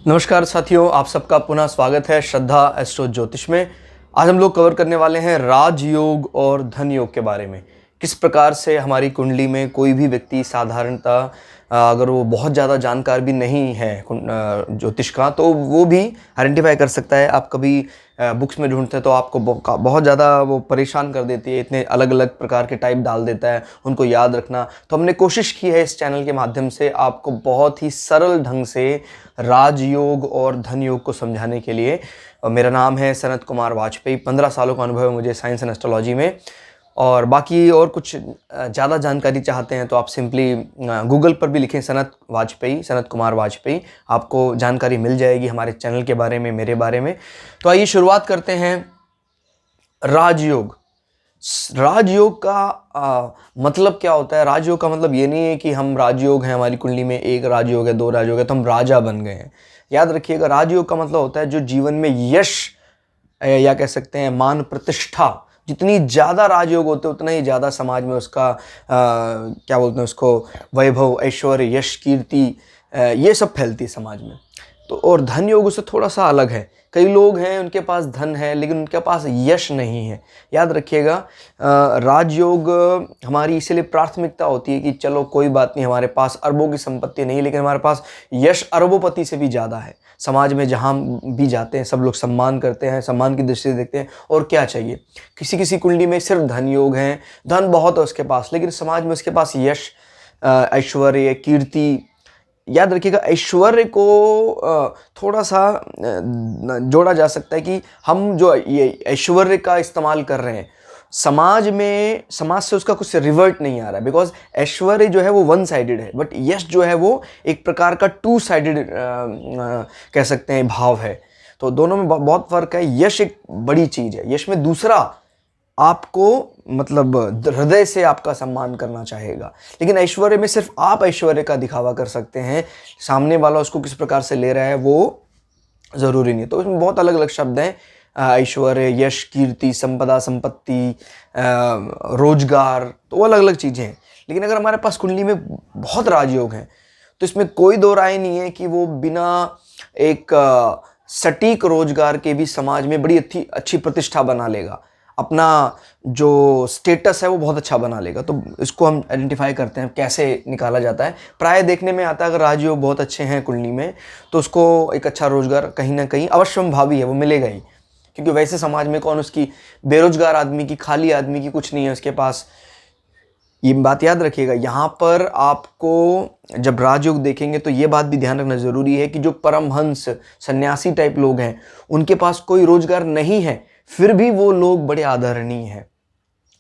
नमस्कार साथियों, आप सबका पुनः स्वागत है श्रद्धा एस्ट्रो ज्योतिष में। आज हम लोग कवर करने वाले हैं राजयोग और धन योग के बारे में। किस प्रकार से हमारी कुंडली में कोई भी व्यक्ति साधारणतः अगर वो बहुत ज़्यादा जानकार भी नहीं है ज्योतिष का, तो वो भी आइडेंटिफाई कर सकता है। आप कभी बुक्स में ढूंढते हैं तो आपको बहुत ज़्यादा वो परेशान कर देती है, इतने अलग अलग प्रकार के टाइप डाल देता है, उनको याद रखना। तो हमने कोशिश की है इस चैनल के माध्यम से आपको बहुत ही सरल ढंग से राजयोग और धन योग को समझाने के लिए। मेरा नाम है सनत कुमार वाजपेयी, 15 सालों का अनुभव है मुझे साइंस एंड एस्ट्रोलॉजी में। और बाकी और कुछ ज़्यादा जानकारी चाहते हैं तो आप सिंपली गूगल पर भी लिखें सनत वाजपेयी, सनत कुमार वाजपेयी, आपको जानकारी मिल जाएगी हमारे चैनल के बारे में, मेरे बारे में। तो आइए शुरुआत करते हैं। राजयोग। राजयोग का मतलब क्या होता है? राजयोग का मतलब ये नहीं है कि हम राजयोग हैं, हमारी कुंडली में एक राजयोग है, दो राजयोग है तो हम राजा बन गए हैं। याद रखिएगा, राजयोग का मतलब होता है जो जीवन में यश या कह सकते हैं मान प्रतिष्ठा, जितनी ज़्यादा राजयोग होते हैं उतना ही ज़्यादा समाज में उसका क्या बोलते हैं उसको, वैभव, ऐश्वर्य, यश, कीर्ति, ये सब फैलती है समाज में। तो और धन योग उससे थोड़ा सा अलग है। कई लोग हैं उनके पास धन है लेकिन उनके पास यश नहीं है। याद रखिएगा, राजयोग हमारी इसीलिए प्राथमिकता होती है कि चलो कोई बात नहीं, हमारे पास अरबों की संपत्ति नहीं लेकिन हमारे पास यश अरबोपति से भी ज़्यादा है। समाज में जहाँ भी जाते हैं सब लोग सम्मान करते हैं, सम्मान की दृष्टि से देखते हैं। और क्या चाहिए? किसी किसी कुंडली में सिर्फ धन योग है, धन बहुत है उसके पास, लेकिन समाज में उसके पास यश, ऐश्वर्य, कीर्ति। याद रखिएगा, ऐश्वर्य को थोड़ा सा जोड़ा जा सकता है कि हम जो ये ऐश्वर्य का इस्तेमाल कर रहे हैं समाज में, समाज से उसका कुछ रिवर्ट नहीं आ रहा है। बिकॉज ऐश्वर्य जो है वो वन साइडेड है, बट यश जो है वो एक प्रकार का टू साइडेड कह सकते हैं भाव है। तो दोनों में बहुत फर्क है। यश एक बड़ी चीज़ है, यश में दूसरा आपको मतलब हृदय से आपका सम्मान करना चाहेगा, लेकिन ऐश्वर्य में सिर्फ आप ऐश्वर्य का दिखावा कर सकते हैं, सामने वाला उसको किस प्रकार से ले रहा है वो ज़रूरी नहीं। तो इसमें बहुत अलग अलग शब्द हैं, ऐश्वर्य, यश, कीर्ति, संपदा, संपत्ति, रोजगार, तो अलग अलग चीज़ें हैं। लेकिन अगर हमारे पास कुंडली में बहुत राजयोग हैं तो इसमें कोई दो राय नहीं है कि वो बिना एक सटीक रोजगार के भी समाज में बड़ी अच्छी प्रतिष्ठा बना लेगा, अपना जो स्टेटस है वो बहुत अच्छा बना लेगा। तो इसको हम आइडेंटिफाई करते हैं, कैसे निकाला जाता है। प्राय देखने में आता है अगर राजयोग बहुत अच्छे हैं कुंडली में तो उसको एक अच्छा रोजगार कहीं ना कहीं अवश्यंभावी है, वो मिलेगा ही। क्योंकि वैसे समाज में कौन उसकी, बेरोजगार आदमी की, खाली आदमी की कुछ नहीं है उसके पास। ये बात याद रखिएगा। यहाँ पर आपको जब राजयोग देखेंगे तो ये बात भी ध्यान रखना ज़रूरी है कि जो परमहंस, सन्यासी टाइप लोग हैं उनके पास कोई रोजगार नहीं है फिर भी वो लोग बड़े आदरणीय हैं।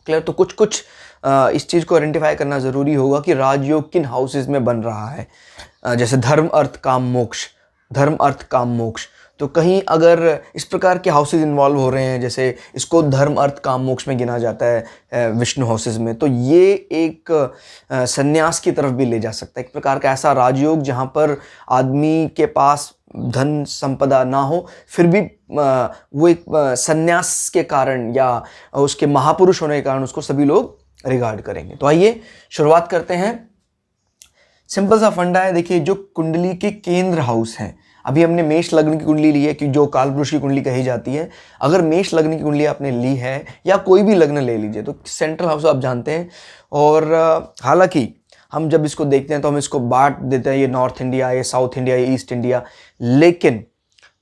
क्लियर? तो कुछ कुछ इस चीज़ को आइडेंटिफाई करना ज़रूरी होगा कि राजयोग किन हाउसेज में बन रहा है। जैसे धर्म, अर्थ, काम, मोक्ष, धर्म, अर्थ, काम, मोक्ष, तो कहीं अगर इस प्रकार के हाउसेज इन्वॉल्व हो रहे हैं, जैसे इसको धर्म, अर्थ, काम, मोक्ष में गिना जाता है विष्णु हाउसेज में, तो ये एक संन्यास की तरफ भी ले जा सकता है। एक प्रकार का ऐसा राजयोग जहाँ पर आदमी के पास धन संपदा ना हो फिर भी वो एक संन्यास के कारण या उसके महापुरुष होने के कारण उसको सभी लोग रिगार्ड करेंगे। तो आइए शुरुआत करते हैं। सिंपल सा फंडा है। देखिए, जो कुंडली के केंद्र हाउस हैं, अभी हमने मेष लग्न की कुंडली ली है कि जो कालपुरुष की कुंडली कही जाती है। अगर मेष लग्न की कुंडली आपने ली है या कोई भी लग्न ले लीजिए तो सेंट्रल हाउस आप जानते हैं। और हालांकि हम जब इसको देखते हैं तो हम इसको बांट देते हैं, ये नॉर्थ इंडिया, ये साउथ इंडिया, ये ईस्ट इंडिया। लेकिन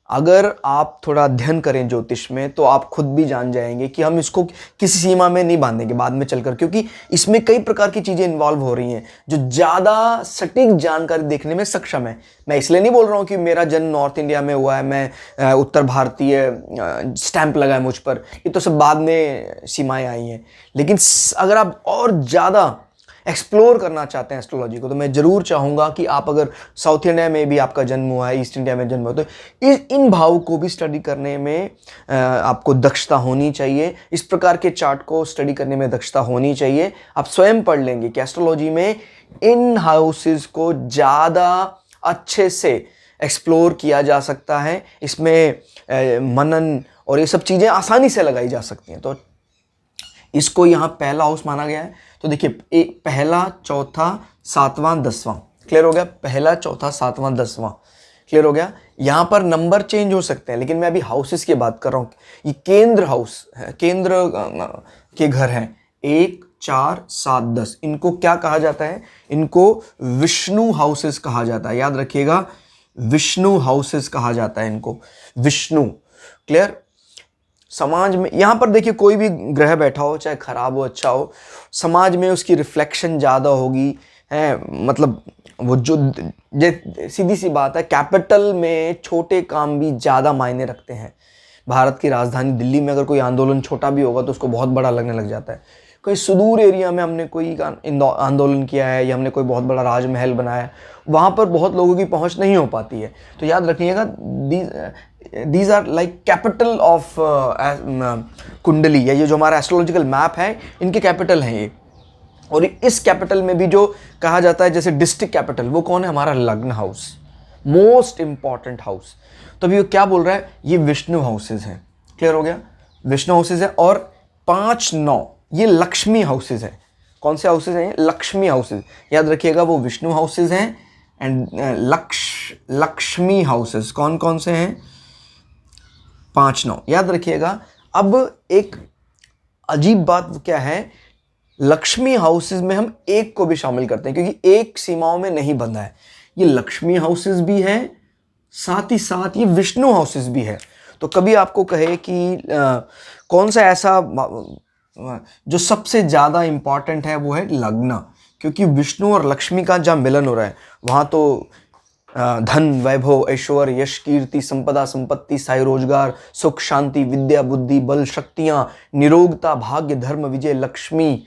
अगर आप थोड़ा अध्ययन करें ज्योतिष में तो आप खुद भी जान जाएंगे कि हम इसको किसी सीमा में नहीं बांधेंगे बाद में चलकर, क्योंकि इसमें कई प्रकार की चीज़ें इन्वॉल्व हो रही हैं जो ज़्यादा सटीक जानकारी देखने में सक्षम है। मैं इसलिए नहीं बोल रहा हूँ कि मेरा जन्म नॉर्थ इंडिया में हुआ है, मैं उत्तर भारतीय स्टैंप लगा है मुझ पर, ये तो सब बाद में सीमाएँ आई हैं। लेकिन अगर आप और ज़्यादा एक्सप्लोर करना चाहते हैं एस्ट्रोलॉजी को तो मैं ज़रूर चाहूँगा कि आप अगर साउथ इंडिया में भी आपका जन्म हुआ है, ईस्ट इंडिया में जन्म हुआ, तो इन भाव को भी स्टडी करने में आपको दक्षता होनी चाहिए। इस प्रकार के चार्ट को स्टडी करने में दक्षता होनी चाहिए। आप स्वयं पढ़ लेंगे कि एस्ट्रोलॉजी में इन हाउसेस को ज़्यादा अच्छे से एक्सप्लोर किया जा सकता है। इसमें मनन और ये सब चीज़ें आसानी से लगाई जा सकती हैं। तो इसको यहाँ पहला हाउस माना गया है। तो देखिए, एक पहला, चौथा, सातवां, 10वां, क्लियर हो गया? पहला, चौथा, सातवां, 10वां, क्लियर हो गया। यहाँ पर नंबर चेंज हो सकते हैं, लेकिन मैं अभी हाउसेस की बात कर रहा हूँ। ये केंद्र हाउस है, केंद्र के घर हैं 1, 4, 7, 10। इनको क्या कहा जाता है? इनको विष्णु हाउसेस कहा जाता है। याद रखिएगा, विष्णु हाउसेस कहा जाता है इनको, विष्णु। क्लियर। समाज में यहाँ पर देखिए, कोई भी ग्रह बैठा हो, चाहे खराब हो अच्छा हो, समाज में उसकी रिफ्लेक्शन ज़्यादा होगी है। मतलब वो जो सीधी सी बात है, कैपिटल में छोटे काम भी ज़्यादा मायने रखते हैं। भारत की राजधानी दिल्ली में अगर कोई आंदोलन छोटा भी होगा तो उसको बहुत बड़ा लगने लग जाता है। कोई सुदूर एरिया में हमने कोई आंदोलन किया है या हमने कोई बहुत बड़ा राजमहल बनाया है, वहाँ पर बहुत लोगों की पहुँच नहीं हो पाती है। तो याद रखिएगा, these are like capital of kundli, या ये जो हमारा एस्ट्रोलॉजिकल मैप है, इनके कैपिटल हैं ये। और इस कैपिटल में भी जो कहा जाता है जैसे डिस्ट्रिक्ट कैपिटल, वो कौन है? हमारा लग्न हाउस, मोस्ट इंपॉर्टेंट हाउस। तो अभी वो क्या बोल रहा है? ये विष्णु हाउसेज हैं। क्लियर हो गया, विष्णु हाउसेज है। और 5, 9 ये लक्ष्मी हाउसेज हैं। कौन से हाउसेज हैं? लक्ष्मी हाउसेज। याद रखिएगा, वो विष्णु हाउसेज हैं एंड लक्ष्मी हाउसेज कौन कौन से हैं? 5, 9 याद रखिएगा। अब एक अजीब बात क्या है, लक्ष्मी हाउसेज में हम 1 को भी शामिल करते हैं, क्योंकि 1 सीमाओं में नहीं बंधा है। ये लक्ष्मी हाउसेज भी है, साथ ही साथ ये विष्णु हाउसेज भी है। तो कभी आपको कहे कि कौन सा ऐसा जो सबसे ज़्यादा इंपॉर्टेंट है, वो है लग्न, क्योंकि विष्णु और लक्ष्मी का जहाँ मिलन हो रहा है, वहाँ तो धन, वैभव, ऐश्वर्य, यश, कीर्ति, संपदा, संपत्ति, स्थायी रोजगार, सुख, शांति, विद्या, बुद्धि, बल, शक्तियाँ, निरोगता, भाग्य, धर्म, विजय, लक्ष्मी,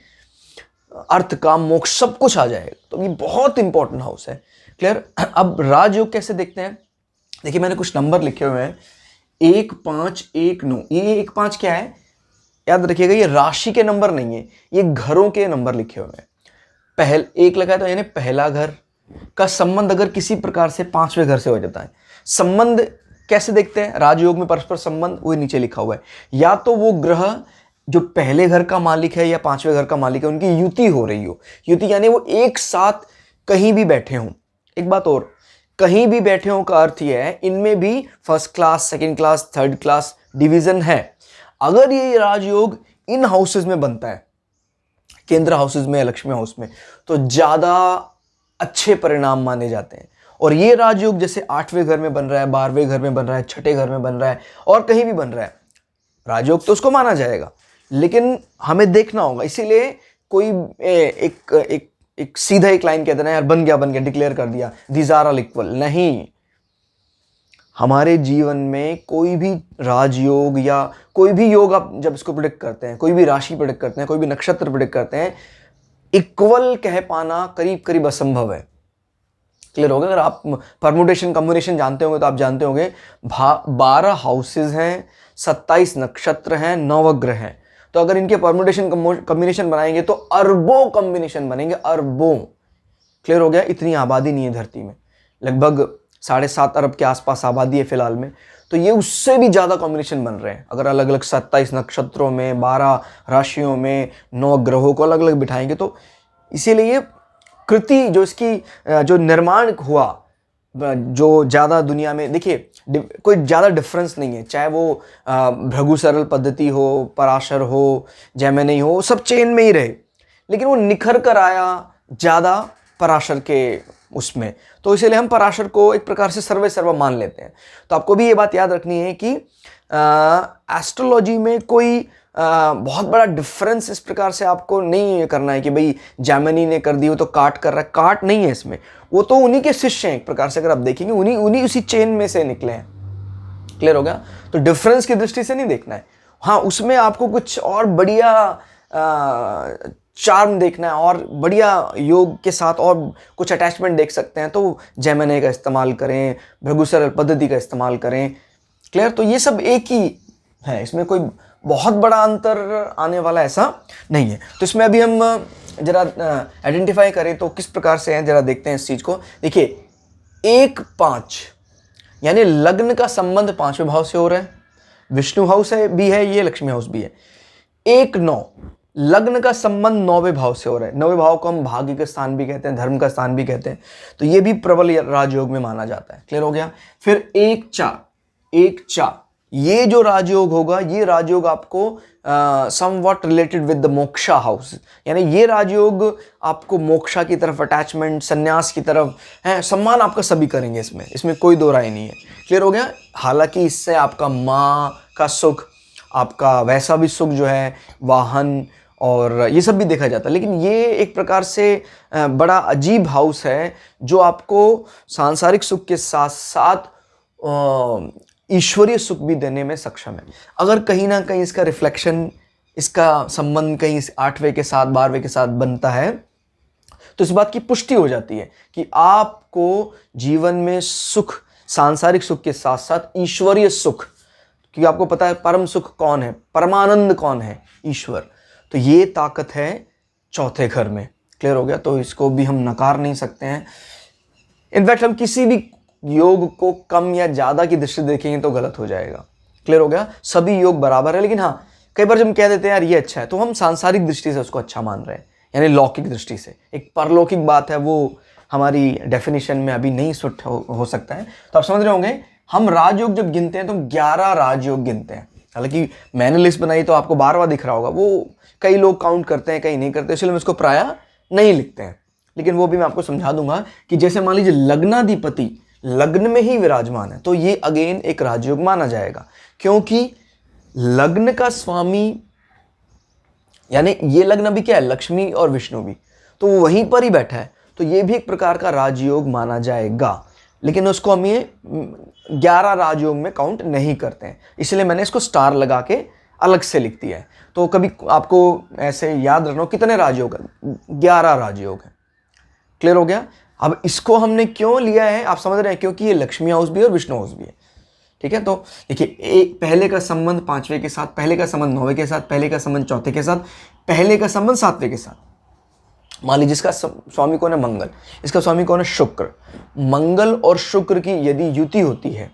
अर्थ, काम, मोक्ष, सब कुछ आ जाएगा। तो ये बहुत इंपॉर्टेंट हाउस है। क्लियर। अब राजयोग कैसे देखते हैं? देखिए, मैंने कुछ नंबर लिखे हुए हैं, 1, 5, 1, 9। ये 1, 5 क्या है? याद रखिएगा, ये राशि के नंबर नहीं है, ये घरों के नंबर लिखे हुए हैं। पहल 1 लगा तो यानी पहला घर का संबंध अगर किसी प्रकार से 5वें घर से हो जाता है। संबंध कैसे देखते हैं राजयोग में? परस्पर संबंध, वो नीचे लिखा हुआ है। या तो वो ग्रह जो पहले घर का मालिक है या 5वें घर का मालिक है, उनकी युति हो रही हो। युति यानी वो एक साथ कहीं भी बैठे हों। एक बात और, कहीं भी बैठे हों का अर्थ यह है, इनमें भी first class, second class, third class division है। अगर ये राजयोग इन हाउसेज में बनता है, केंद्र हाउसेज में, लक्ष्मी हाउस में, तो ज्यादा अच्छे परिणाम माने जाते हैं। और ये राजयोग जैसे 8वें घर में बन रहा है, 12वें घर में बन रहा है, 6ठे घर में बन रहा है, और कहीं भी बन रहा है, राजयोग तो उसको माना जाएगा। लेकिन हमें देखना होगा, इसीलिए कोई एक सीधा एक लाइन कहते ना, यार बन गया, डिक्लेयर कर दिया, दीज आर ऑल इक्वल। नहीं, हमारे जीवन में कोई भी राजयोग या कोई भी योग आप जब इसको प्रेडिक्ट करते हैं, कोई भी राशि प्रेडिक्ट करते हैं, कोई भी नक्षत्र प्रेडिक्ट करते हैं, इक्वल कह पाना करीब करीब असंभव है। क्लियर होगा। अगर आप परमुटेशन कॉम्बिनेशन जानते होंगे तो आप जानते होंगे 12 हाउसेज हैं, 27 नक्षत्र हैं, 9 ग्रह हैं। तो अगर इनके परमुटेशन कॉम्बिनेशन बनाएंगे तो अरबों कॉम्बिनेशन बनेंगे, अरबों। क्लियर हो गया। इतनी आबादी नहीं है धरती में, लगभग 7.5 अरब के आसपास आबादी है फिलहाल में। तो ये उससे भी ज़्यादा कॉम्बिनेशन बन रहे हैं। अगर अलग अलग 27 नक्षत्रों में, 12 राशियों में, 9 ग्रहों को अलग अलग बिठाएंगे, तो इसीलिए ये कृति जो इसकी जो निर्माण हुआ, जो ज़्यादा दुनिया में देखिए कोई ज़्यादा डिफरेंस नहीं है, चाहे वो भृगु सरल पद्धति हो, पराशर हो, जैमिनी हो, सब चेन में ही रहे, लेकिन वो निखर कर आया ज़्यादा पराशर के उसमें। तो इसीलिए हम पराशर को एक प्रकार से सर्वे सर्वा मान लेते हैं। तो आपको भी ये बात याद रखनी है कि एस्ट्रोलॉजी में कोई बहुत बड़ा डिफरेंस इस प्रकार से आपको नहीं करना है कि भाई जैमिनी ने कर दी हो तो काट कर रहा है। काट नहीं है इसमें, वो तो उन्हीं के शिष्य हैं एक प्रकार से। अगर आप देखेंगे उन्हीं उसी चेन में से निकले हैं। क्लियर हो गया। तो डिफरेंस की दृष्टि से नहीं देखना है। हाँ, उसमें आपको कुछ और बढ़िया चार्म देखना है और बढ़िया योग के साथ और कुछ अटैचमेंट देख सकते हैं, तो जैमिनी का इस्तेमाल करें, भृगु सरल पद्धति का इस्तेमाल करें। क्लियर। तो ये सब एक ही है, इसमें कोई बहुत बड़ा अंतर आने वाला ऐसा नहीं है। तो इसमें अभी हम जरा आइडेंटिफाई करें तो किस प्रकार से हैं, जरा देखते हैं इस चीज़ को। देखिए 1, 5 यानी लग्न का संबंध 5वें भाव से हो रहा है। विष्णु हाउस है भी है, ये लक्ष्मी हाउस भी है। 1, 9 लग्न का संबंध 9वें भाव से हो रहा है। 9वें भाव को हम भाग्य का स्थान भी कहते हैं, धर्म का स्थान भी कहते हैं, तो ये भी प्रबल राजयोग में माना जाता है। क्लियर हो गया। फिर 1-4 ये जो राजयोग होगा, ये राजयोग आपको somewhat related with the moksha house, यानी ये राजयोग आपको मोक्षा की तरफ, अटैचमेंट, संन्यास की तरफ है, सम्मान आपका सभी करेंगे, इसमें कोई दो राय नहीं है। क्लियर हो गया। हालांकि इससे आपका माँ का सुख, आपका वैसा भी सुख जो है, वाहन और ये सब भी देखा जाता है, लेकिन ये एक प्रकार से बड़ा अजीब हाउस है जो आपको सांसारिक सुख के साथ साथ ईश्वरीय सुख भी देने में सक्षम है। अगर कहीं ना कहीं इसका रिफ्लेक्शन, इसका संबंध कहीं 8वें के साथ, 12वें के साथ बनता है, तो इस बात की पुष्टि हो जाती है कि आपको जीवन में सुख, सांसारिक सुख के साथ साथ ईश्वरीय सुख, क्योंकि आपको पता है परम सुख कौन है, परमानंद कौन है, ईश्वर, तो ये ताकत है चौथे घर में। क्लियर हो गया। तो इसको भी हम नकार नहीं सकते हैं। इनफैक्ट हम किसी भी योग को कम या ज्यादा की दृष्टि देखेंगे तो गलत हो जाएगा। क्लियर हो गया। सभी योग बराबर है, लेकिन हाँ, कई बार जब हम कह देते हैं यार ये अच्छा है, तो हम सांसारिक दृष्टि से उसको अच्छा मान रहे हैं, यानी लौकिक दृष्टि से। एक परलौकिक बात है, वो हमारी डेफिनेशन में अभी नहीं फिट हो सकता है। तो आप समझ रहे होंगे, हम राजयोग जब गिनते हैं तो 11 राजयोग गिनते हैं। हालांकि मैंने लिस्ट बनाई तो आपको 12वां दिख रहा होगा, वो कई लोग काउंट करते हैं, कई नहीं करते, इसलिए हम इसको प्रायः नहीं लिखते हैं। लेकिन वो भी मैं आपको समझा दूंगा कि जैसे मान लीजिए लग्नाधिपति लग्न में ही विराजमान है, तो ये अगेन एक राजयोग माना जाएगा, क्योंकि लग्न का स्वामी, यानी ये लग्न अभी क्या है, लक्ष्मी और विष्णु भी, तो वो वहीं पर ही बैठा है, तो ये भी एक प्रकार का राजयोग माना जाएगा। लेकिन उसको हम ये 11 राजयोग में काउंट नहीं करते हैं, इसलिए मैंने इसको स्टार लगा के अलग से लिख दिया है। तो कभी आपको ऐसे याद रखना, कितने राजयोग है, 11 राजयोग है। क्लियर हो गया। अब इसको हमने क्यों लिया है आप समझ रहे हैं, क्योंकि ये लक्ष्मी हाउस भी है और विष्णु हाउस भी है। ठीक है। तो देखिए, एक पहले का संबंध 5वें के साथ, पहले का संबंध 9वें के साथ, पहले का संबंध 4थे के साथ, पहले का संबंध 7वें के साथ। मान लीजिए इसका स्वामी कौन है, मंगल, इसका स्वामी कौन है, शुक्र। मंगल और शुक्र की यदि युति होती है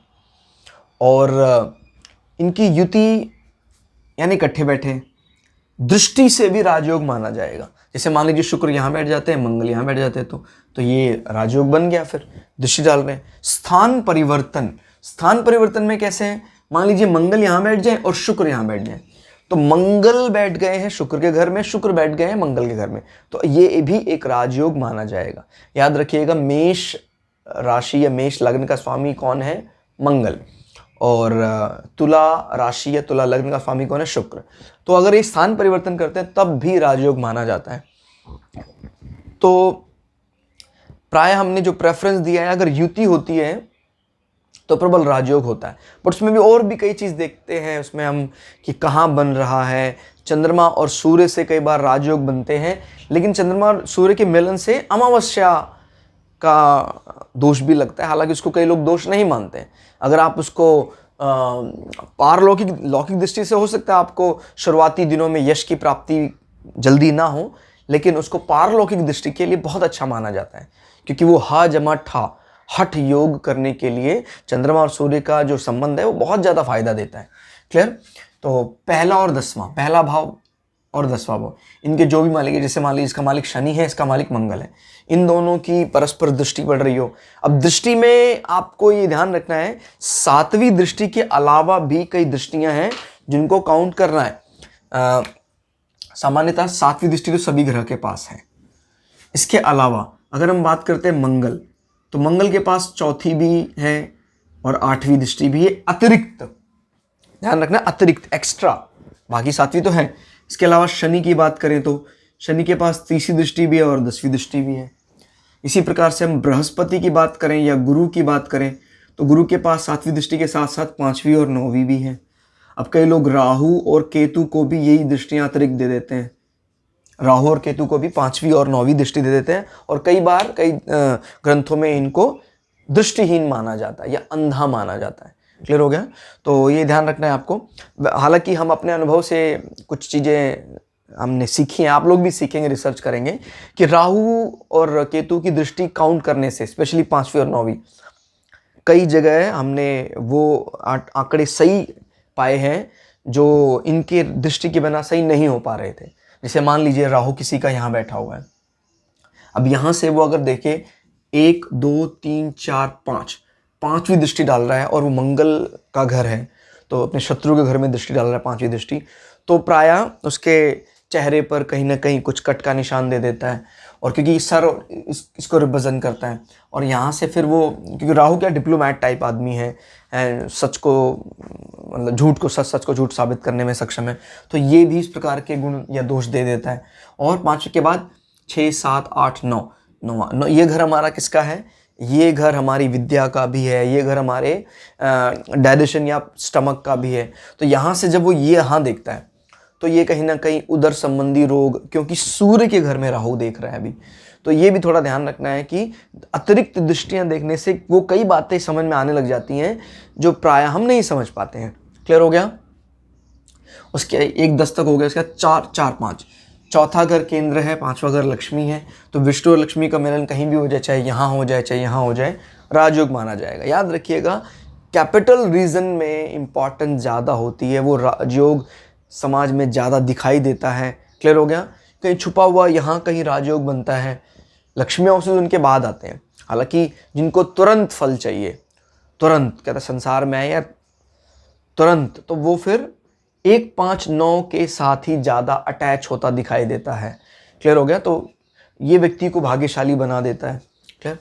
और इनकी युति यानी इकट्ठे बैठे, दृष्टि से भी राजयोग माना जाएगा। जैसे मान लीजिए शुक्र यहाँ बैठ जाते हैं, मंगल यहाँ बैठ जाते हैं, तो ये राजयोग बन गया। फिर दृष्टि डाल रहे हैं। स्थान परिवर्तन में कैसे है, मान लीजिए मंगल यहाँ बैठ जाए और शुक्र यहाँ बैठ जाए, तो मंगल बैठ गए हैं शुक्र के घर में, शुक्र बैठ गए हैं मंगल के घर में, तो ये भी एक राजयोग माना जाएगा। याद रखिएगा, मेष राशि या मेष लग्न का स्वामी कौन है, मंगल, और तुला राशि या तुला लग्न का स्वामी कौन है, शुक्र। तो अगर ये स्थान परिवर्तन करते हैं तब भी राजयोग माना जाता है। तो प्राय हमने जो प्रेफरेंस दिया है, अगर युति होती है तो प्रबल राजयोग होता है। बट उसमें भी और भी कई चीज़ देखते हैं उसमें हम कि कहाँ बन रहा है। चंद्रमा और सूर्य से कई बार राजयोग बनते हैं, लेकिन चंद्रमा और सूर्य के मिलन से अमावस्या का दोष भी लगता है। हालांकि उसको कई लोग दोष नहीं मानते हैं। अगर आप उसको लौकिक दृष्टि से हो सकता है आपको शुरुआती दिनों में यश की प्राप्ति जल्दी ना हो, लेकिन उसको पारलौकिक दृष्टि के लिए बहुत अच्छा माना जाता है, क्योंकि वो हा जमा ठा हठ योग करने के लिए चंद्रमा और सूर्य का जो संबंध है वो बहुत ज़्यादा फायदा देता है। क्लियर। तो पहला और 10वां, पहला भाव और 10वां भाव, इनके जो भी मालिक है, जैसे मान लीजिए इसका मालिक शनि है, इसका मालिक मंगल है, इन दोनों की परस्पर दृष्टि पड़ रही हो। अब दृष्टि में आपको ये ध्यान रखना है, 7वीं दृष्टि के अलावा भी कई दृष्टियां हैं जिनको काउंट करना है। सामान्यतः 7वीं दृष्टि तो सभी ग्रह के पास है। इसके अलावा अगर हम बात करते हैं मंगल, तो मंगल के पास 4थी भी है और 8वीं दृष्टि भी है, अतिरिक्त ध्यान रखना, अतिरिक्त एक्स्ट्रा, बाकी 7वीं तो है। इसके अलावा शनि की बात करें तो शनि के पास 3री दृष्टि भी है और 10वीं दृष्टि भी है। इसी प्रकार से हम बृहस्पति की बात करें या गुरु की बात करें तो गुरु के पास 7वीं दृष्टि के साथ साथ 5वीं और 9वीं भी है। अब कई लोग राहु और केतु को भी यही दृष्टियां अतिरिक्त दे देते हैं, राहु और केतु को भी 5वीं और 9वीं दृष्टि दे देते हैं, और कई बार कई ग्रंथों में इनको दृष्टिहीन माना जाता है या अंधा माना जाता है। क्लियर हो गया। तो ये ध्यान रखना है आपको। हालांकि हम अपने अनुभव से कुछ चीज़ें हमने सीखी हैं, आप लोग भी सीखेंगे, रिसर्च करेंगे कि राहु और केतु की दृष्टि काउंट करने से, स्पेशली 5वीं और 9वीं, कई जगह हमने वो आंकड़े सही पाए हैं जो इनके दृष्टि के बिना सही नहीं हो पा रहे थे। जैसे मान लीजिए राहु किसी का यहाँ बैठा हुआ है, अब यहाँ से वो अगर देखे 1 2 3 4 5, पांचवी दृष्टि डाल रहा है और वो मंगल का घर है, तो अपने शत्रु के घर में दृष्टि डाल रहा है पांचवी दृष्टि, तो प्रायः उसके चेहरे पर कहीं ना कहीं कुछ कट का निशान दे देता है। और क्योंकि सर इसको रिप्रेजेंट करता है, और यहाँ से फिर वो, क्योंकि राहु क्या डिप्लोमैट टाइप आदमी है, सच को मतलब झूठ को सच, सच को झूठ साबित करने में सक्षम है, तो ये भी इस प्रकार के गुण या दोष दे देता है। और 5 के बाद 6 7 8 9, 9 ये घर हमारा किसका है? ये घर हमारी विद्या का भी है, ये घर हमारे डाइजेशन या स्टमक का भी है। तो यहाँ से जब वो ये यहाँ देखता है तो ये कहीं ना कहीं उदर संबंधी रोग, क्योंकि सूर्य के घर में राहु देख रहा है अभी, तो ये भी थोड़ा ध्यान रखना है कि अतिरिक्त दृष्टियां देखने से वो कई बातें समझ में आने लग जाती हैं जो प्रायः हम नहीं समझ पाते हैं। क्लियर हो गया? उसके एक दस्तक हो गया, उसका 4 4 5, चौथा घर केंद्र है, पांचवा घर लक्ष्मी है, तो विष्णु और लक्ष्मी का मिलन कहीं भी हो जाए, चाहे यहाँ हो जाए चाहे यहाँ हो जाए, राजयोग माना जाएगा। याद रखिएगा, कैपिटल रीजन में इंपॉर्टेंस ज़्यादा होती है, वो राजयोग समाज में ज़्यादा दिखाई देता है। क्लियर हो गया? कहीं छुपा हुआ यहाँ कहीं राजयोग बनता है, लक्ष्मी हाउसेज उनके बाद आते हैं। हालांकि जिनको तुरंत फल चाहिए, तुरंत कहता संसार में आए या तुरंत, तो वो फिर 1 5 9 के साथ ही ज़्यादा अटैच होता दिखाई देता है। क्लियर हो गया? तो ये व्यक्ति को भाग्यशाली बना देता है। क्लियर?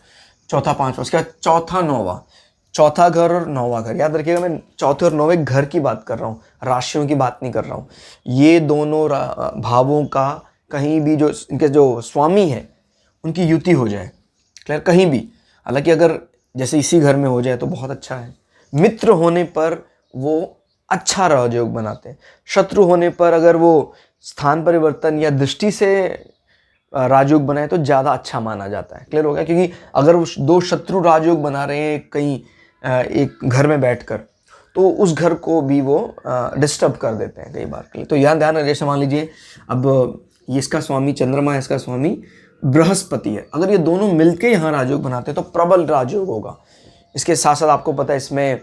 चौथा पांचवा, उसके बाद चौथा नौवा, चौथा घर और नौवा घर। याद रखिएगा, मैं चौथे और नौवे घर की बात कर रहा हूँ, राशियों की बात नहीं कर रहा हूँ। ये दोनों भावों का कहीं भी जो इनके जो स्वामी है उनकी युति हो जाए। क्लियर? कहीं भी, हालांकि अगर जैसे इसी घर में हो जाए तो बहुत अच्छा है। मित्र होने पर वो अच्छा राजयोग बनाते हैं, शत्रु होने पर अगर वो स्थान परिवर्तन या दृष्टि से राजयोग बनाए तो ज़्यादा अच्छा माना जाता है। क्लियर हो गया? क्योंकि अगर वो 2 शत्रु राजयोग बना रहे हैं कहीं एक घर में बैठकर, तो उस घर को भी वो डिस्टर्ब कर देते हैं कई बार के लिए। तो यहाँ ध्यान रखिए, जैसे मान लीजिए अब ये इसका स्वामी चंद्रमा है, इसका स्वामी बृहस्पति है, अगर ये दोनों मिलके यहाँ राजयोग बनाते हैं तो प्रबल राजयोग होगा। इसके साथ साथ आपको पता है इसमें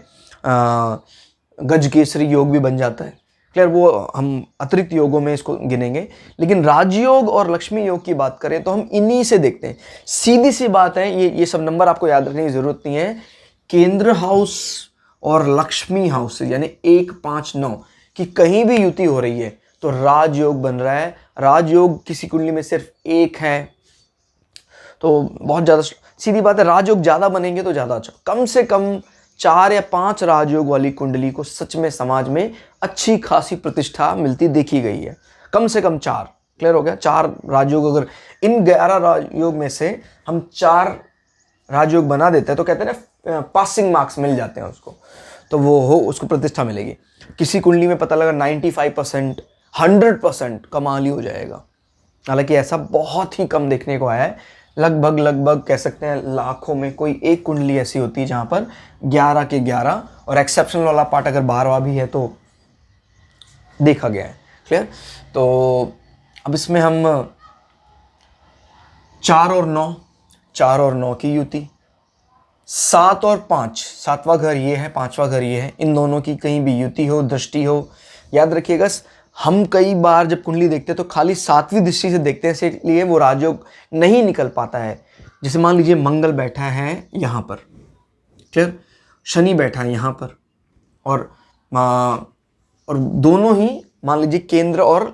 गज केसरी योग भी बन जाता है। क्लियर? वो हम अतिरिक्त योगों में इसको गिनेंगे, लेकिन राजयोग और लक्ष्मी योग की बात करें तो हम इन्हीं से देखते हैं। सीधी सी बात है, ये सब नंबर आपको याद रखने की जरूरत नहीं है। केंद्र हाउस और लक्ष्मी हाउस यानी 1 5 9 की कहीं भी युति हो रही है तो राजयोग बन रहा है। राजयोग किसी कुंडली में सिर्फ एक है तो बहुत ज़्यादा सीधी बात है, राजयोग ज़्यादा बनेंगे तो ज़्यादा अच्छा। कम से कम 4 या 5 राजयोग वाली कुंडली को सच में समाज में अच्छी खासी प्रतिष्ठा मिलती देखी गई है, कम से कम 4। क्लियर हो गया? 4 राजयोग, अगर इन 11 राजयोग में से हम 4 राजयोग बना देते हैं तो कहते हैं ना पासिंग मार्क्स मिल जाते हैं उसको, तो वो हो उसको प्रतिष्ठा मिलेगी। किसी कुंडली में पता लगा 95% 100% कमाल ही हो जाएगा। हालांकि ऐसा बहुत ही कम देखने को आया है, लगभग कह सकते हैं लाखों में कोई एक कुंडली ऐसी होती है जहां पर 11 के 11 और एक्सेप्शनल वाला पार्ट अगर 12वां भी है तो देखा गया है। क्लियर? तो अब इसमें हम 4 और 9 की युति, 7 और 5, 7वां घर ये है, 5वां घर ये है, इन दोनों की कहीं भी युति हो, दृष्टि हो। याद रखिएगा, हम कई बार जब कुंडली देखते हैं तो खाली 7वीं दृष्टि से देखते हैं, इसलिए वो राजयोग नहीं निकल पाता है। जैसे मान लीजिए मंगल बैठा है यहाँ पर, क्लियर? शनि बैठा है यहाँ पर, और दोनों ही मान लीजिए केंद्र और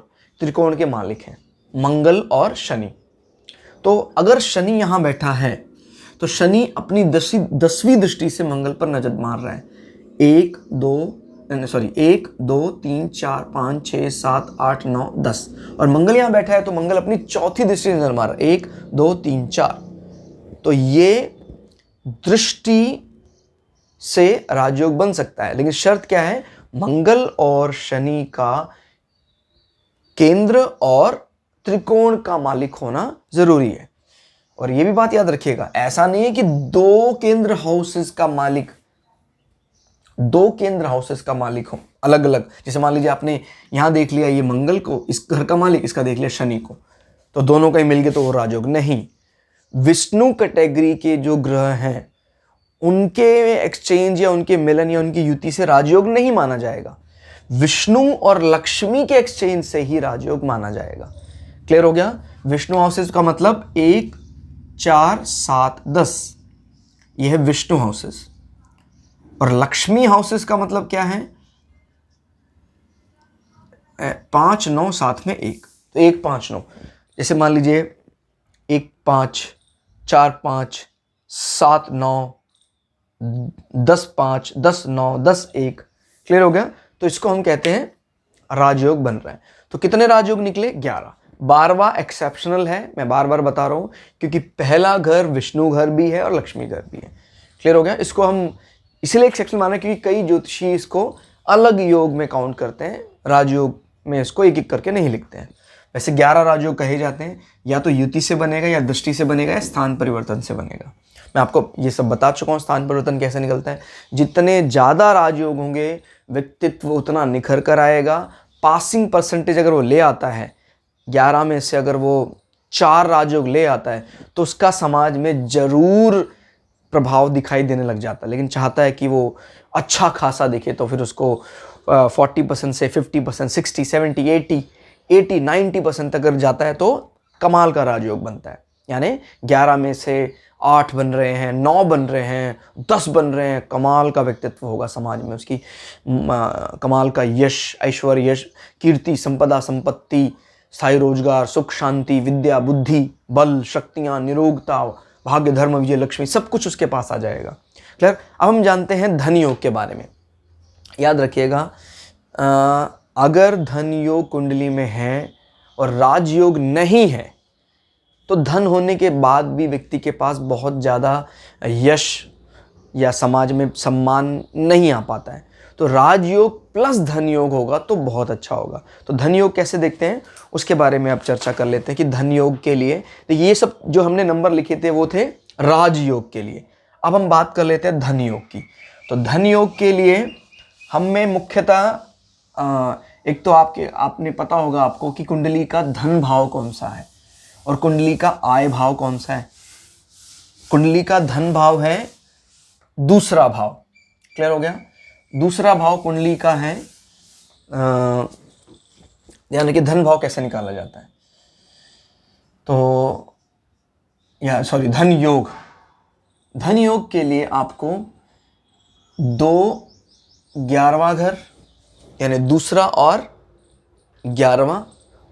त्रिकोण के मालिक हैं, मंगल और शनि। तो अगर शनि यहाँ बैठा है तो शनि अपनी 10वीं दृष्टि से मंगल पर नजर मार रहा है। 1 2 3 4 5 6 7 8 9 10, और मंगल यहाँ बैठा है तो मंगल अपनी 4थी दृष्टि से नजर मार रहा है, 1 2 3 4। तो ये दृष्टि से राजयोग बन सकता है, लेकिन शर्त क्या है? मंगल और शनि का केंद्र और त्रिकोण का मालिक होना जरूरी है। और ये भी बात याद रखिएगा, ऐसा नहीं है कि 2 केंद्र हाउसेस का मालिक हो अलग अलग। जैसे मान लीजिए आपने यहां देख लिया ये मंगल को, इस घर का मालिक, इसका देख लिया शनि को, तो दोनों का ही मिल गए तो वो राजयोग नहीं। विष्णु कैटेगरी के जो ग्रह हैं उनके एक्सचेंज या उनके मिलन या उनकी युति से राजयोग नहीं माना जाएगा, विष्णु और लक्ष्मी के एक्सचेंज से ही राजयोग माना जाएगा। क्लियर हो गया। विष्णु हाउसेस का मतलब 1 4 7 10, यह है विष्णु हाउसेस। और लक्ष्मी हाउसेस का मतलब क्या है? 5 9 साथ में 1, तो 1 5 9। जैसे मान लीजिए 1 5 4 5 7 9 10 5 10 9 10 1। क्लियर हो गया। तो इसको हम कहते हैं राजयोग बन रहा है। तो कितने राजयोग निकले? 11। 12वां एक्सेप्शनल है, मैं बार बार बता रहा हूं, क्योंकि पहला घर विष्णु घर भी है और लक्ष्मी घर भी है। क्लियर हो गया। इसको हम इसलिए एक्सेप्शनल माना क्योंकि कई ज्योतिषी इसको अलग योग में काउंट करते हैं, राजयोग में इसको एक एक करके नहीं लिखते हैं। वैसे 11 राजयोग कहे जाते हैं, या तो युति से बनेगा, या दृष्टि से बनेगा, या स्थान परिवर्तन से बनेगा। मैं आपको ये सब बता चुका हूँ स्थान परिवर्तन कैसे निकलता है। जितने ज़्यादा राजयोग होंगे व्यक्तित्व उतना निखर कर आएगा। पासिंग परसेंटेज अगर वो ले आता है 11 में से, अगर वो 4 राजयोग ले आता है, तो उसका समाज में जरूर प्रभाव दिखाई देने लग जाता है। लेकिन चाहता है कि वो अच्छा खासा दिखे, तो फिर उसको 40% से 50%, 60, 70, 80, 90% तक अगर जाता है तो कमाल का राजयोग बनता है। यानी 11 में से 8 बन रहे हैं, 9 बन रहे हैं, 10 बन रहे हैं, कमाल का व्यक्तित्व होगा समाज में, उसकी कमाल का यश, ऐश्वर्य, यश, कीर्ति, संपदा, संपत्ति, स्थायी रोजगार, सुख, शांति, विद्या, बुद्धि, बल, शक्तियाँ, निरोगता, भाग्य, धर्म, विजय, लक्ष्मी, सब कुछ उसके पास आ जाएगा। क्लियर। अब हम जानते हैं धन योग के बारे में। याद रखिएगा, अगर धन योग कुंडली में है और राजयोग नहीं है, तो धन होने के बाद भी व्यक्ति के पास बहुत ज़्यादा यश या समाज में सम्मान नहीं आ पाता है। तो राजयोग प्लस धन योग होगा तो बहुत अच्छा होगा। तो धन योग कैसे देखते हैं उसके बारे में अब चर्चा कर लेते हैं कि धन योग के लिए, तो ये सब जो हमने नंबर लिखे थे वो थे राजयोग के लिए। अब हम बात कर लेते हैं धन योग की। तो धन योग के लिए हमें मुख्यतः एक तो आपने पता होगा आपको कि कुंडली का धन भाव कौन सा है और कुंडली का आय भाव कौन सा है। कुंडली का धन भाव है दूसरा भाव। क्लियर हो गया। दूसरा भाव कुंडली का है, यानी कि धन भाव कैसे निकाला जाता है, तो धन योग। धन योग के लिए आपको 2 11वां घर यानी दूसरा और 11वां,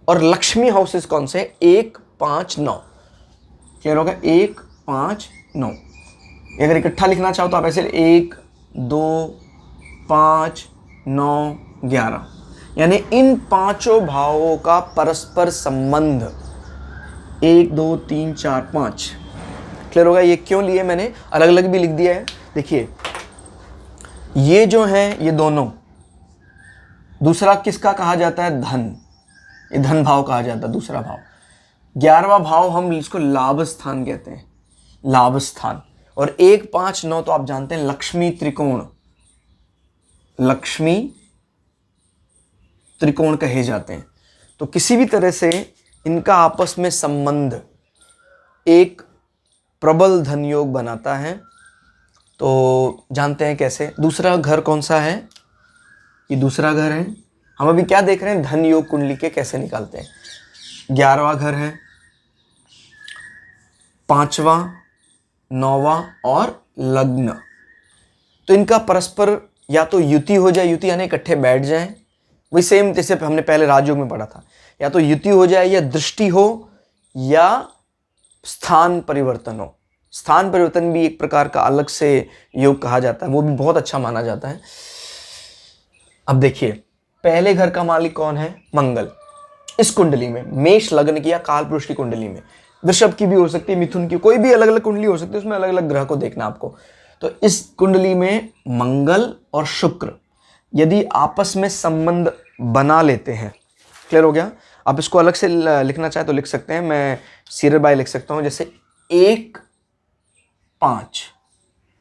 और लक्ष्मी हाउसेस कौन से? 1 5 9। क्लियर होगा। 1 5 9। अगर इकट्ठा लिखना चाहो तो आप ऐसे 1 2 5 9 11, यानी इन पांचों भावों का परस्पर संबंध 1 2 3 4 5। क्लियर होगा। ये क्यों लिए मैंने, अलग अलग भी लिख दिया है। देखिए ये जो है ये दोनों, दूसरा किसका कहा जाता है? धन। ये धन भाव कहा जाता है दूसरा भाव। 11वां भाव हम इसको लाभ स्थान कहते हैं, लाभ स्थान। और 1 5 9 तो आप जानते हैं लक्ष्मी त्रिकोण, लक्ष्मी त्रिकोण कहे जाते हैं। तो किसी भी तरह से इनका आपस में संबंध एक प्रबल धन योग बनाता है। तो जानते हैं कैसे। दूसरा घर कौन सा है? ये दूसरा घर है। हम अभी क्या देख रहे हैं? धन योग कुंडली के कैसे निकालते हैं। 11वां घर है, 5वां, 9वां और लग्न। तो इनका परस्पर या तो युति हो जाए, युति यानी इकट्ठे बैठ जाएं, वही सेम जैसे हमने पहले राजयोग में पढ़ा था, या तो युति हो जाए, या दृष्टि हो, या स्थान परिवर्तन हो। स्थान परिवर्तन भी एक प्रकार का अलग से योग कहा जाता है, वो भी बहुत अच्छा माना जाता है। अब देखिए पहले घर का मालिक कौन है? मंगल। इस कुंडली में मेष लग्न की या काल पुरुष की कुंडली में, वृषभ की भी हो सकती है, मिथुन की, कोई भी अलग अलग कुंडली हो सकती है, उसमें अलग अलग ग्रह को देखना आपको। तो इस कुंडली में मंगल और शुक्र यदि आपस में संबंध बना लेते हैं, क्लियर हो गया। आप इसको अलग से लिखना चाहे तो लिख सकते हैं, मैं सीरियल बाय लिख सकता हूं, जैसे 1 5,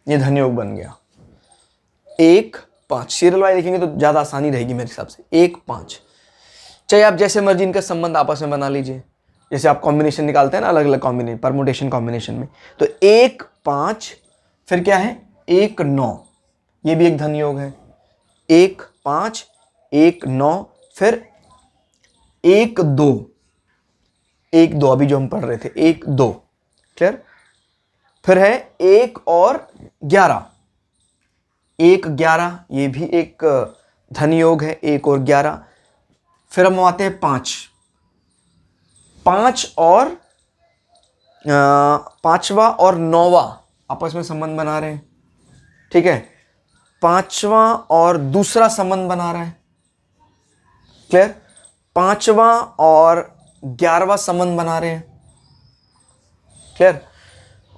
ये धन योग बन गया। 1 5 सीरियल बाय लिखेंगे तो ज़्यादा आसानी रहेगी मेरे हिसाब से। 1 5, चाहे आप जैसे मर्जी इनका संबंध आपस में बना लीजिए, जैसे आप कॉम्बिनेशन निकालते हैं ना अलग अलग कॉम्बिनेशन, परमुटेशन कॉम्बिनेशन में। तो 1 5 फिर क्या है? 1 9, ये भी एक धन योग है। 1 5 1 9 फिर 1 2, 1 2 अभी जो हम पढ़ रहे थे 1 2, क्लियर। फिर है 1 और 11, 1 11, ये भी एक धन योग है, 1 और 11। फिर हम आते हैं 5, 5 और पांचवा और 9वां आपस में संबंध बना रहे हैं, ठीक है। 5वां और दूसरा संबंध बना रहा है, क्लियर। 5वां और 11वां संबंध बना रहे हैं, क्लियर।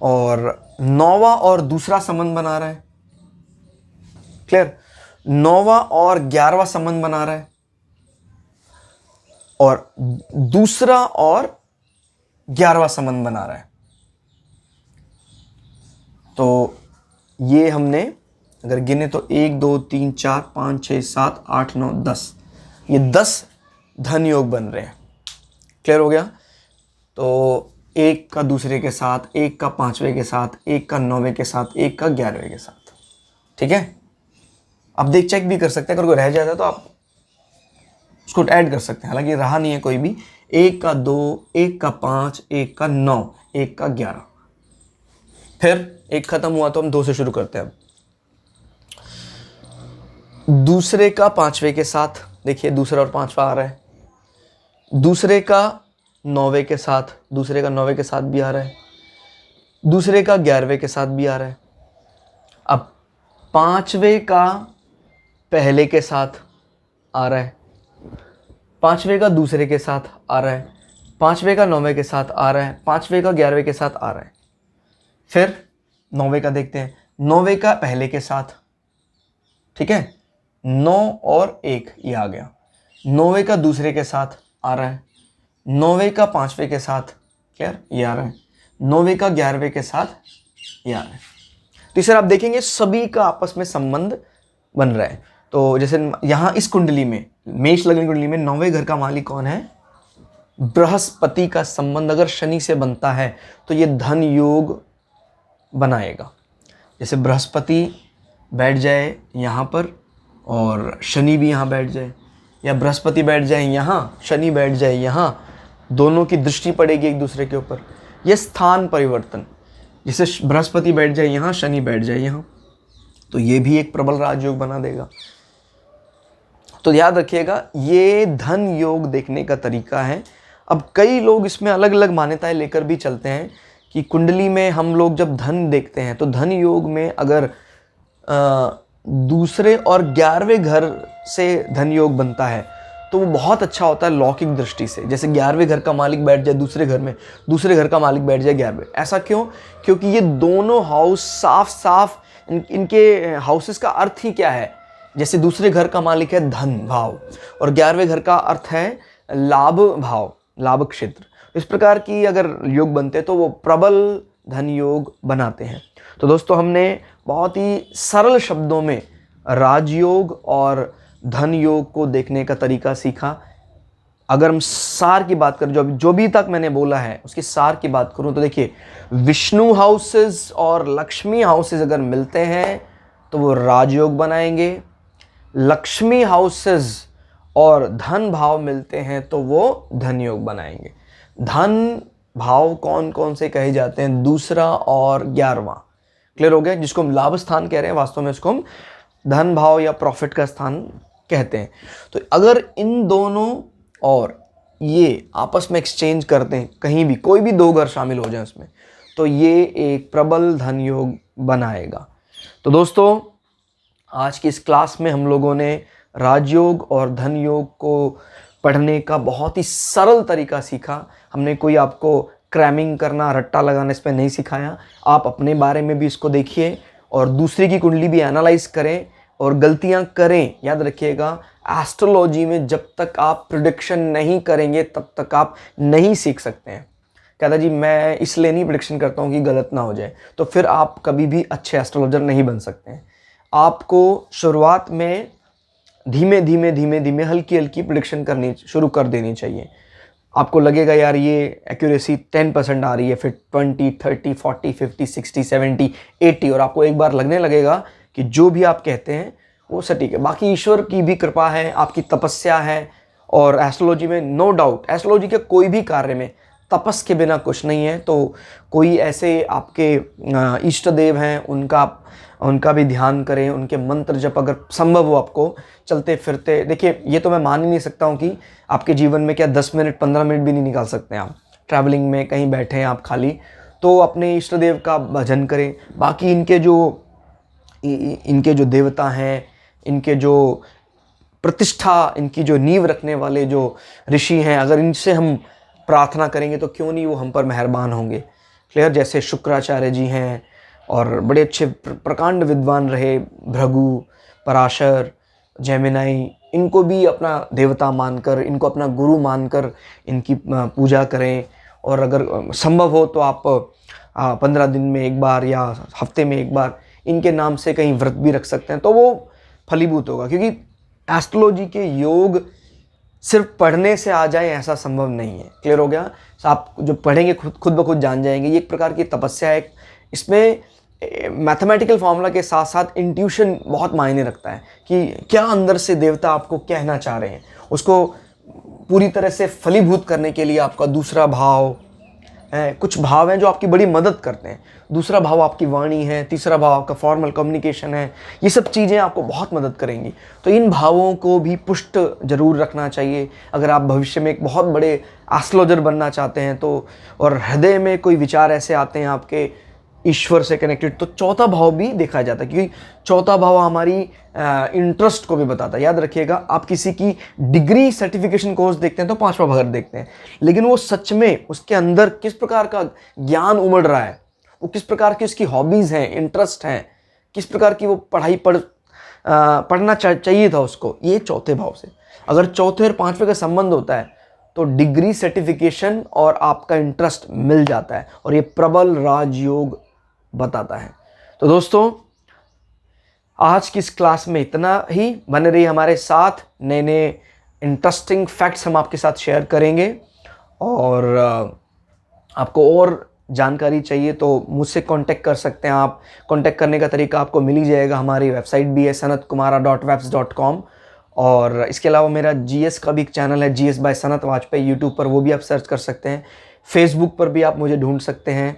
और 9वां और दूसरा संबंध बना रहा है, क्लियर। 9वां और 11वां संबंध बना रहा है, और दूसरा और 11वां संबंध बना रहा है। तो ये हमने अगर गिने तो 1 2 3 4 5 6 7 8 9 10, ये 10 धन योग बन रहे हैं, क्लियर हो गया। तो 1 का दूसरे के साथ, 1 का 5वें के साथ, 1 का 9वें के साथ, 1 का 11वें के साथ, ठीक है। आप देख चेक भी कर सकते हैं, अगर कोई रह जाता है तो आप उसको ऐड कर सकते हैं, हालांकि रहा नहीं है कोई भी। 1 का 2, 1 का 5, 1 का 9, 1 का 11। फिर 1 खत्म हुआ तो हम 2 से शुरू करते हैं। अब दूसरे का 5वें के साथ, देखिए दूसरा और 5वां आ रहा है। दूसरे का 9वें के साथ, दूसरे का 9वें के साथ भी आ रहा है। दूसरे का 11वें के साथ भी आ रहा है। अब 5वें का पहले के साथ आ रहा है, 5वें का दूसरे के साथ आ रहा है, 5वें का 9वें के साथ आ रहा है, 5वें का 11वें के साथ आ रहा है। फिर 9वें का देखते हैं, 9वें का पहले के साथ, ठीक है। 9 और 1 ये आ गया। 9वें का दूसरे के साथ आ रहा है, 9वें का 5वें के साथ, क्लियर, ये आ रहा है। 9वें का 11वें के साथ ये आ रहा है। तो इसे आप देखेंगे सभी का आपस में संबंध बन रहा है। तो जैसे यहाँ इस कुंडली में, मेष लग्न कुंडली में 9वें घर का मालिक कौन है? बृहस्पति का संबंध अगर शनि से बनता है तो ये धन योग बनाएगा। जैसे बृहस्पति बैठ जाए यहाँ पर और शनि भी यहाँ बैठ जाए, या बृहस्पति बैठ जाए यहाँ, शनि बैठ जाए यहाँ, दोनों की दृष्टि पड़ेगी एक दूसरे के ऊपर। ये स्थान परिवर्तन, जैसे बृहस्पति बैठ जाए यहाँ, शनि बैठ जाए यहाँ, तो ये भी एक प्रबल राजयोग बना देगा। तो याद रखिएगा ये धन योग देखने का तरीका है। अब कई लोग इसमें अलग अलग मान्यताएं लेकर भी चलते हैं कि कुंडली में हम लोग जब धन देखते हैं तो धन योग में अगर दूसरे और 11वें घर से धन योग बनता है तो वो बहुत अच्छा होता है लौकिक दृष्टि से। जैसे 11वें घर का मालिक बैठ जाए दूसरे घर में, दूसरे घर का मालिक बैठ जाए 11वें। ऐसा क्यों? क्योंकि ये दोनों हाउस साफ साफ इनके हाउसेस का अर्थ ही क्या है? जैसे दूसरे घर का मालिक है धन भाव और 11वें घर का अर्थ है लाभ भाव, लाभ क्षेत्र। इस प्रकार की अगर योग बनते तो वो प्रबल धन योग बनाते हैं। तो दोस्तों हमने बहुत ही सरल शब्दों में राजयोग और धन योग को देखने का तरीका सीखा। अगर हम सार की बात करें, जो भी तक मैंने बोला है उसकी सार की बात करूं तो देखिए, विष्णु हाउसेस और लक्ष्मी हाउसेस अगर मिलते हैं तो वो राजयोग बनाएंगे। लक्ष्मी हाउसेस और धन भाव मिलते हैं तो वो धन योग बनाएंगे। धन भाव कौन कौन से कहे जाते हैं? दूसरा और 11वां। क्लियर हो गया? जिसको हम लाभ स्थान कह रहे हैं, वास्तव में इसको हम धन भाव या प्रॉफिट का स्थान कहते हैं। तो अगर इन दोनों और ये आपस में एक्सचेंज करते हैं, कहीं भी कोई भी 2 घर शामिल हो जाए उसमें, तो ये एक प्रबल धन योग बनाएगा। तो दोस्तों आज की इस क्लास में हम लोगों ने राजयोग और धन योग को पढ़ने का बहुत ही सरल तरीका सीखा। हमने कोई आपको क्रैमिंग करना, रट्टा लगाना इस पर नहीं सिखाया। आप अपने बारे में भी इसको देखिए और दूसरे की कुंडली भी एनालाइज करें और गलतियां करें। याद रखिएगा, एस्ट्रोलॉजी में जब तक आप प्रिडिक्शन नहीं करेंगे तब तक आप नहीं सीख सकते हैं। कहता जी मैं इसलिए नहीं प्रिडिक्शन करता हूँ कि गलत ना हो जाए, तो फिर आप कभी भी अच्छे एस्ट्रोलॉजर नहीं बन सकते हैं। आपको शुरुआत में धीमे धीमे हल्की हल्की प्रिडिक्शन करनी शुरू कर देनी चाहिए। आपको लगेगा यार ये एक्यूरेसी 10% आ रही है, फिर 20, 30, 40, 50, 60, 70, 80 और आपको एक बार लगने लगेगा कि जो भी आप कहते हैं वो सटीक है। बाकी ईश्वर की भी कृपा है, आपकी तपस्या है और एस्ट्रोलॉजी में नो डाउट, एस्ट्रोलॉजी के कोई भी कार्य में तपस के बिना कुछ नहीं है। तो कोई ऐसे आपके इष्ट देव हैं, उनका भी ध्यान करें, उनके मंत्र जप अगर संभव हो आपको चलते फिरते। देखिए ये तो मैं मान ही नहीं सकता हूँ कि आपके जीवन में क्या 10 मिनट 15 मिनट भी नहीं निकाल सकते हैं आप। ट्रैवलिंग में कहीं बैठे हैं आप खाली, तो अपने इष्ट देव का भजन करें। बाकी इनके जो देवता हैं, इनके जो प्रतिष्ठा, इनकी जो नींव रखने वाले जो ऋषि हैं, अगर इनसे हम प्रार्थना करेंगे तो क्यों नहीं वो हम पर मेहरबान होंगे। क्लियर? जैसे शुक्राचार्य जी हैं और बड़े अच्छे प्रकांड विद्वान रहे, भृगु, पराशर, जैमिनाई, इनको भी अपना देवता मानकर, इनको अपना गुरु मानकर इनकी पूजा करें। और अगर संभव हो तो आप 15 दिन में एक बार या हफ्ते में एक बार इनके नाम से कहीं व्रत भी रख सकते हैं, तो वो फलीभूत होगा। क्योंकि एस्ट्रोलॉजी के योग सिर्फ पढ़ने से आ जाए ऐसा संभव नहीं है। क्लियर हो गया? तो आप जो पढ़ेंगे खुद ब खुद जान जाएंगे। ये एक प्रकार की तपस्या है। इसमें मैथमेटिकल फॉर्मूला के साथ साथ इंट्यूशन बहुत मायने रखता है कि क्या अंदर से देवता आपको कहना चाह रहे हैं। उसको पूरी तरह से फलीभूत करने के लिए आपका दूसरा भाव है, कुछ भाव हैं जो आपकी बड़ी मदद करते हैं। दूसरा भाव आपकी वाणी है, तीसरा भाव आपका फॉर्मल कम्युनिकेशन है। ये सब चीज़ें आपको बहुत मदद करेंगी। तो इन भावों को भी पुष्ट जरूर रखना चाहिए अगर आप भविष्य में एक बहुत बड़े एस्ट्रोलॉजर बनना चाहते हैं तो। और हृदय में कोई विचार ऐसे आते हैं आपके ईश्वर से कनेक्टेड, तो चौथा भाव भी देखा जाता है। क्योंकि चौथा भाव हमारी इंटरेस्ट को भी बताता है। याद रखिएगा, आप किसी की डिग्री सर्टिफिकेशन कोर्स देखते हैं तो 5वां भाव देखते हैं, लेकिन वो सच में उसके अंदर किस प्रकार का ज्ञान उमड़ रहा है, वो किस प्रकार की उसकी हॉबीज़ हैं, इंटरेस्ट हैं, किस प्रकार की वो पढ़ना चाहिए था उसको, ये चौथे भाव से। अगर चौथे और 5वें का संबंध होता है तो डिग्री सर्टिफिकेशन और आपका इंटरेस्ट मिल जाता है, और ये प्रबल राजयोग बताता है। तो दोस्तों, आज की इस क्लास में इतना ही। बने रहिए हमारे साथ, नए नए इंटरेस्टिंग फैक्ट्स हम आपके साथ शेयर करेंगे। और आपको और जानकारी चाहिए तो मुझसे कांटेक्ट कर सकते हैं आप। कांटेक्ट करने का तरीका आपको मिल ही जाएगा। हमारी वेबसाइट भी है sanatkumara.webs.com। और इसके अलावा मेरा GS का भी एक चैनल है, GS by Sanat Vajpayee, YouTube पर, वो भी आप सर्च कर सकते हैं। फेसबुक पर भी आप मुझे ढूंढ सकते हैं,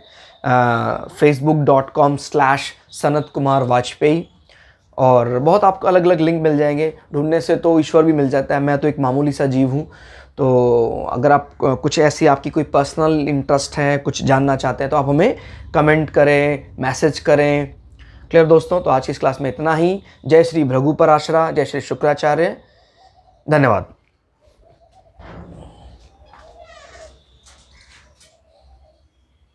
facebook.com/sanatkumarvajpeyi। और बहुत आपको अलग अलग लिंक मिल जाएंगे। ढूंढने से तो ईश्वर भी मिल जाता है। मैं तो एक मामूली सा जीव हूँ। तो अगर आप कुछ ऐसी आपकी कोई पर्सनल इंटरेस्ट है, कुछ जानना चाहते हैं, तो आप हमें कमेंट करें, मैसेज करें। क्लियर दोस्तों? तो आज की इस क्लास में इतना ही। जय श्री भृगु पराशरा, जय श्री शुक्राचार्य। धन्यवाद।